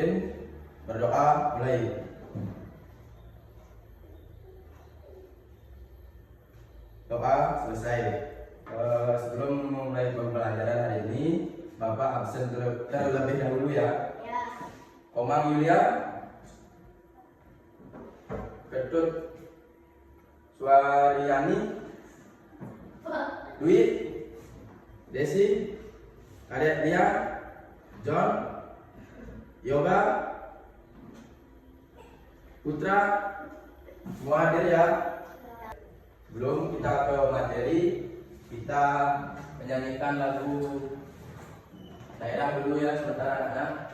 Muhammadin. Berdoa mulai. Doa selesai. Sebelum memulai pembelajaran hari ini, Bapak absen terlebih dahulu ya. Komang Yulia, Ketut Suaryani, Dwi, Desi, Kadek Lia, John, Yoga, Putra, semua hadir ya. Sebelum kita ke materi, kita menyanyikan lagu daerah dulu ya sebentar anak-anak.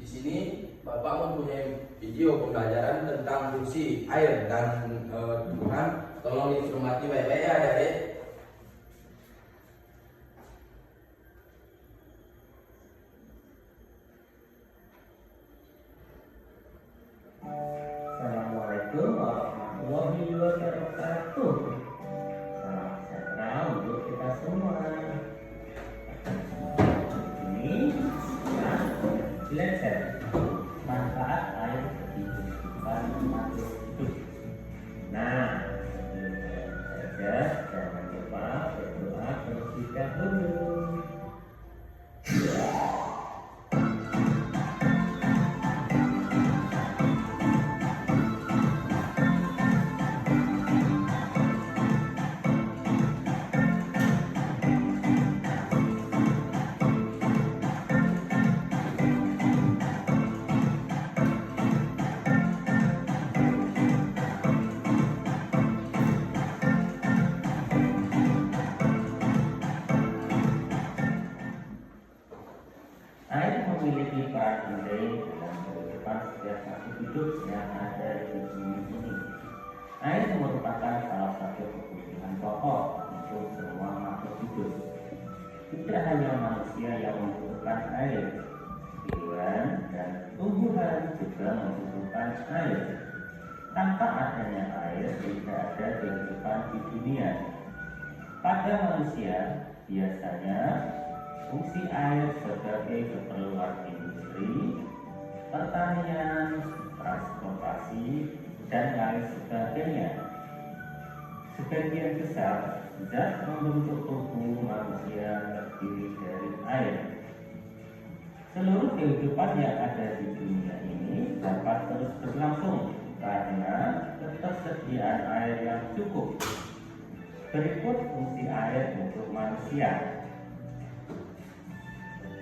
Di sini Bapak mempunyai video pembelajaran tentang fungsi air dan tumbuhan. Tolong dicermati baik-baik ya adik-adik. Assalamualaikum warahmatullahi wabarakatuh. Salam sejahtera untuk kita semua. Ini ya, belajar manfaat air bagi kehidupan makhluk hidup. Nah, sebelum saja jangan lupa berdoa terlebih dahulu. Air memiliki peran penting dalam kehidupan setiap makhluk hidup yang ada di bumi ini. Air merupakan salah satu kebutuhan pokok untuk semua makhluk hidup. Tidak hanya manusia yang membutuhkan air, hewan dan tumbuhan juga membutuhkan air. Tanpa adanya air, tidak ada kehidupan di dunia. Pada manusia, biasanya fungsi air sebagai keperluan industri, pertanian, transportasi, dan lain sebagainya. Sebagian besar zat membentuk tubuh manusia terdiri dari air. Seluruh kehidupan yang ada di dunia ini dapat terus berlangsung karena ketersediaan air yang cukup. Berikut fungsi air untuk manusia.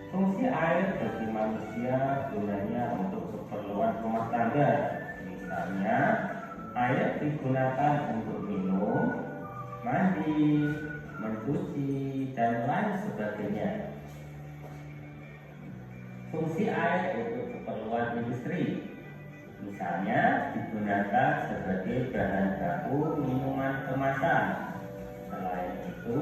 Fungsi air bagi manusia gunanya untuk keperluan rumah tangga. Misalnya, air digunakan untuk minum, mandi, mencuci, dan lain sebagainya. Fungsi air untuk keperluan industri. Misalnya, digunakan sebagai bahan baku minuman kemasan. Selain itu,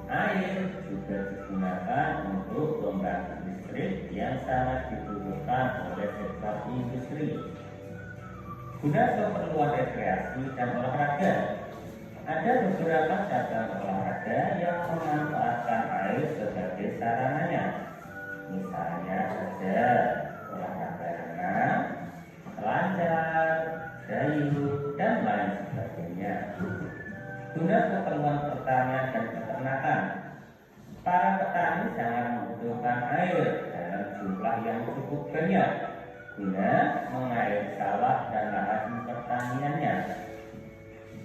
air juga digunakan untuk pembangkit listrik yang sangat dibutuhkan oleh sektor industri. Guna keperluan rekreasi dan olahraga, ada beberapa cabang olahraga yang memanfaatkan air sebagai sarananya. Misalnya ada olahraga renang, selancar, dayung, dan lain sebagainya. Guna keperluan pertanian dan peternakan, para petani sangat membutuhkan air dalam jumlah jumlah yang cukup banyak guna mengairi sawah dan lahan pertaniannya.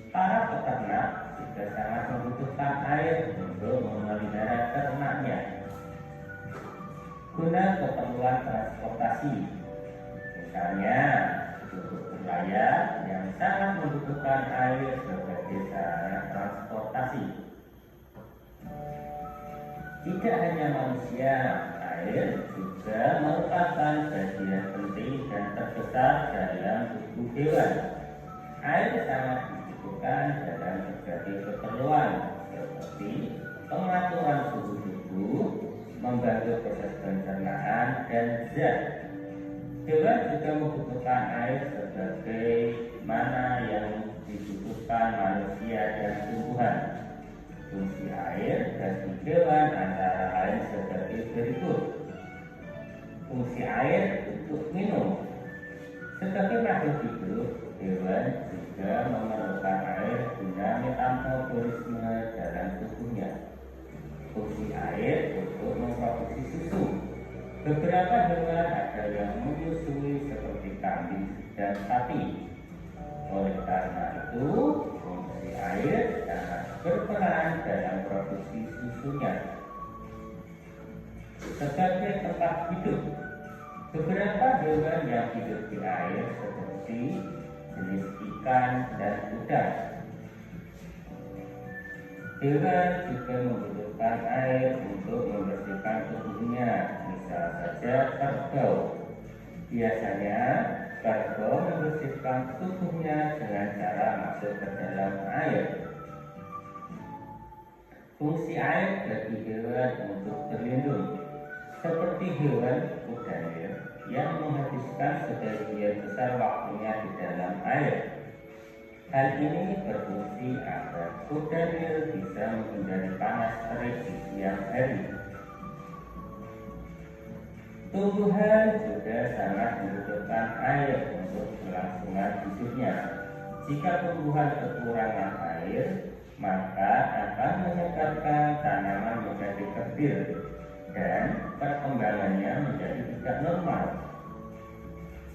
Para peternak juga sangat membutuhkan air untuk memelihara ternaknya. Guna keperluan transportasi, misalnya untuk berlayar yang sangat membutuhkan air sebagai sarana transportasi. Tidak hanya manusia, air juga merupakan bagian penting dan terbesar dalam tubuh hewan. Air sangat dibutuhkan dalam berbagai keperluan seperti pengaturan suhu tubuh, membantu proses pencernaan dan zat. Hewan juga membutuhkan air sebagai mana yang dibutuhkan manusia dan tumbuhan. Fungsi air bagi hewan antara lain sebagai berikut. Fungsi air untuk minum. Sebagai makhluk hidup, hewan juga memerlukan air guna metabolisme dalam tubuhnya. Fungsi air untuk memproduksi susu. Beberapa hewan ada yang menyusui seperti kambing dan sapi. Oleh karena itu, fungsi air sangat berperan dalam produksi susunya. Sebagai tempat hidup, beberapa hewan yang hidup di air seperti jenis ikan dan udang. Hewan juga membutuhkan air untuk membersihkan tubuhnya, misal saja kerbau. Biasanya kerbau membersihkan tubuhnya dengan cara masuk ke dalam air. Fungsi air bagi hewan untuk berlindung, seperti hewan kudanil yang menghabiskan sebagian besar waktunya di dalam air. Hal ini berfungsi agar kudanil bisa menghindari panas terik di siang hari. Tumbuhan juga sangat membutuhkan air untuk kelangsungan hidupnya. Jika tumbuhan kekurangan air, maka akan menyebabkan tanaman menjadi kerdil dan perkembangannya menjadi tidak normal.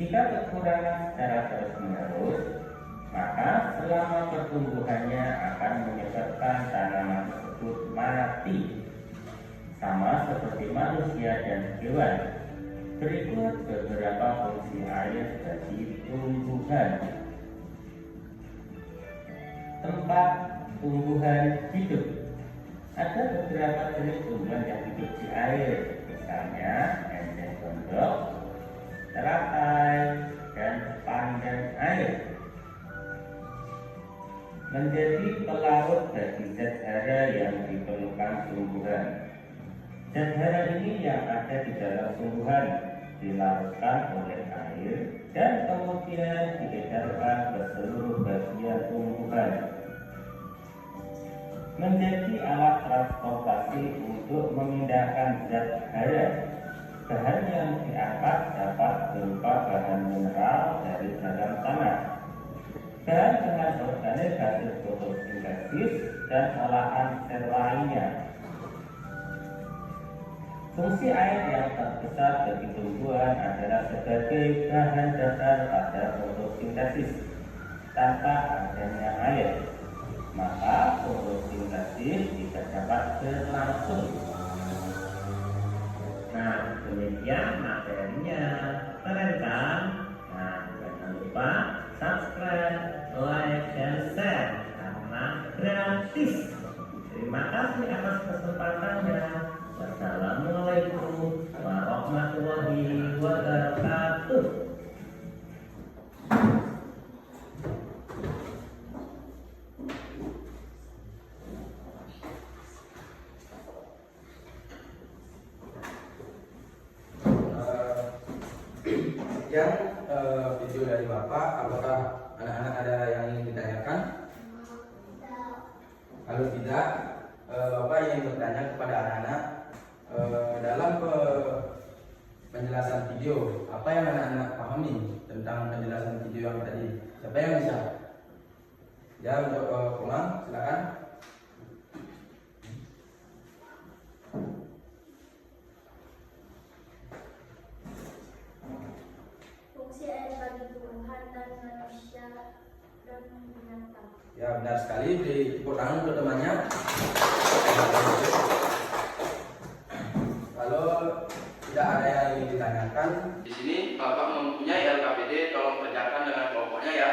Jika kekurangan secara terus-menerus, maka selama pertumbuhannya akan menyebabkan tanaman tersebut mati, sama seperti manusia dan hewan. Berikut beberapa fungsi air bagi tumbuhan. Tempat tumbuhan hidup. Ada beberapa jenis tumbuhan yang hidup di air, misalnya embeng gondok, teratai, dan pandan air. Menjadi pelarut bagi zat hara yang diperlukan tumbuhan. Zat hara ini yang ada di dalam tumbuhan dilarutkan oleh air dan kemudian diedarkan ke seluruh bagian tumbuhan. Menjadi alat transportasi untuk memindahkan zat hara. Bahan yang diangkat dapat berupa bahan mineral dari dalam tanah, bahan-bahan organik hasil fotosintesis, dan olahan sel lainnya. Fungsi air yang terbesar bagi tumbuhan adalah sebagai bahan dasar pada fotosintesis. Tanpa adanya air, maka fotosintesis tidak dapat berlangsung. Nah, demikian materinya. Keren kan? Nah, jangan lupa subscribe, like, dan share karena gratis. Terima kasih atas kesempatannya. Wassalamualaikum warahmatullahi wabarakatuh. Sekian video dari Bapak. Apakah anak-anak ada yang ingin ditanyakan? Kalau tidak, Bapak ingin bertanya kepada anak-anak dalam penjelasan video, apa yang anak-anak pahami tentang penjelasan video yang tadi? Siapa yang bisa? Ya, untuk pulang, silakan. dan binatang. Ya, benar sekali. Beri tepuk tangan untuk temannya. Kalau tidak ada yang ingin ditanyakan, di sini Bapak mempunyai LKPD, tolong kerjakan dengan kelompoknya ya.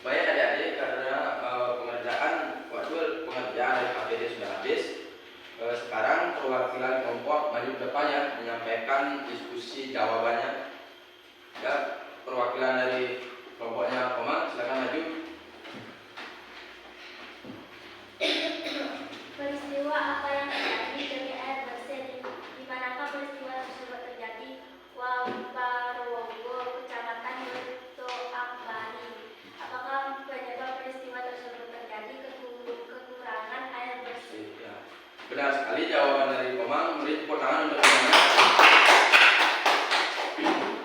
Baik adik-adik, karena pengerjaan LKPD sudah habis, sekarang perwakilan kelompok maju ke depan ya, menyampaikan diskusi jawabannya. Ya, perwakilan dari kelompoknya Komang, silakan maju. Peristiwa apa yang terjadi demi air bersih? Di manakah peristiwa tersebut terjadi? Wamparowo, Kecamatan Beto Ambari. Apakah penyebab peristiwa tersebut terjadi? Kekurangan air bersih. Ya, benar sekali jawaban dari Komang. Beri tepuk tangan untuk temannya.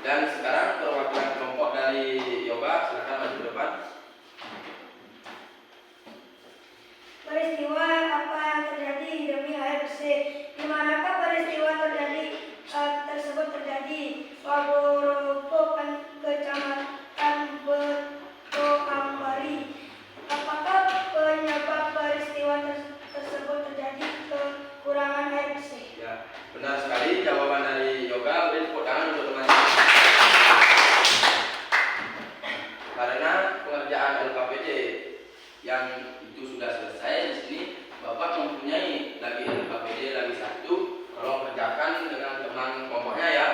Dan sekarang perwakilan kelompok dari Yoga, silakan maju ke depan. Peristiwa apa yang terjadi demi air bersih? Di manakah peristiwa tersebut terjadi? Waboropo, Kecamatan Beto Ambari. Apakah penyebab peristiwa tersebut terjadi? Kekurangan air bersih. Ya, benar sekali jawaban dari Yoga. Beri tepuk tangan untuk temannya. Karena pengerjaan LKPD yang itu sudah selesai, di sini Bapak mempunyai lagi LKPD lagi satu. Tolong kerjakan dengan teman kelompoknya ya.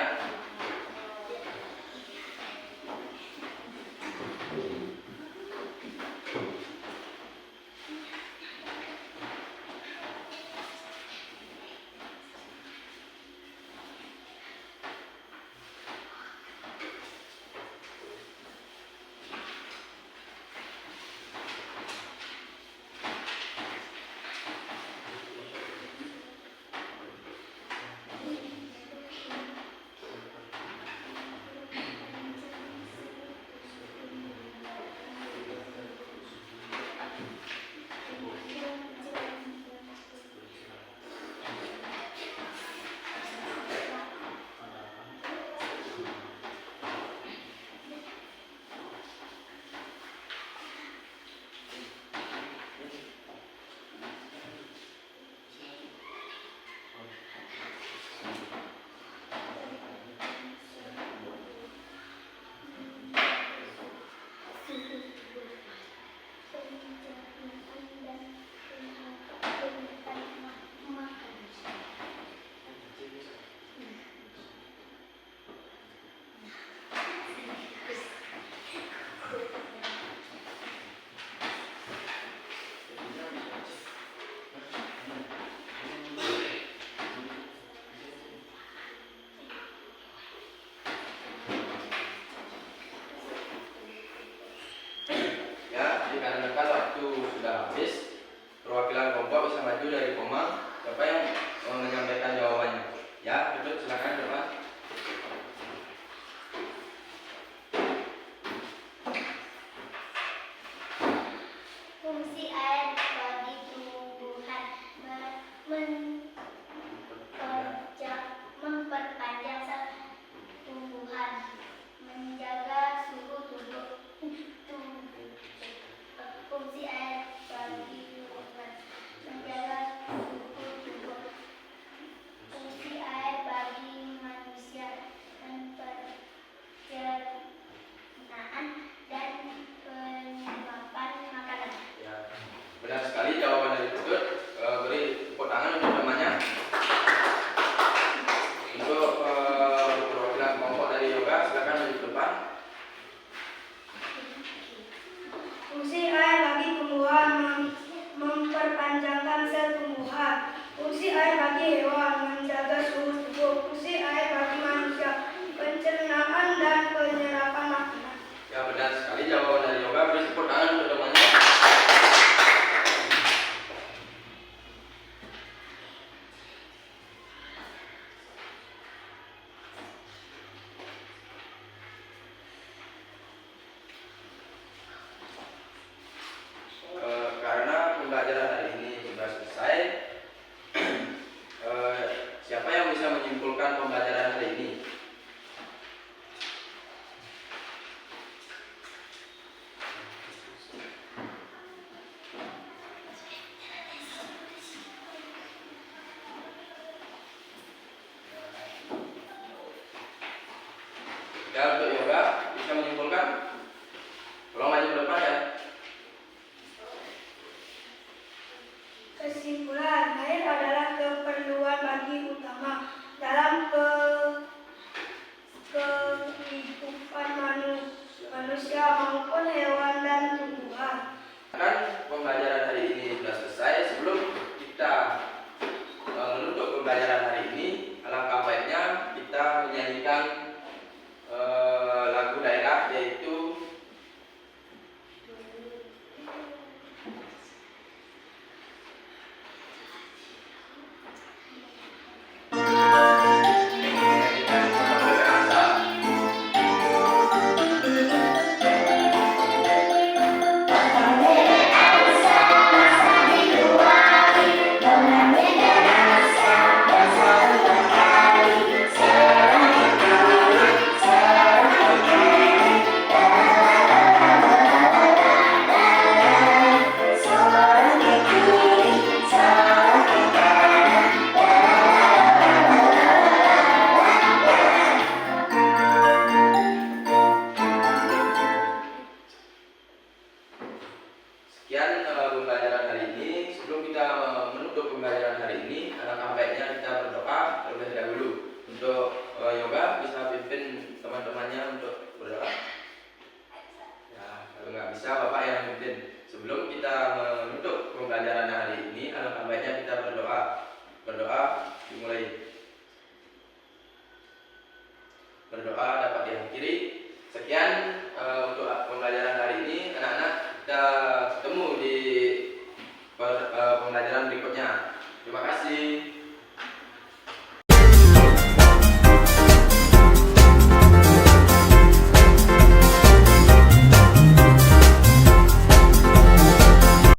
menyimpulkan pembelajaran hari ini. Ya, untuk yoga bisa menyimpulkan. Tolong maju ke depan ya.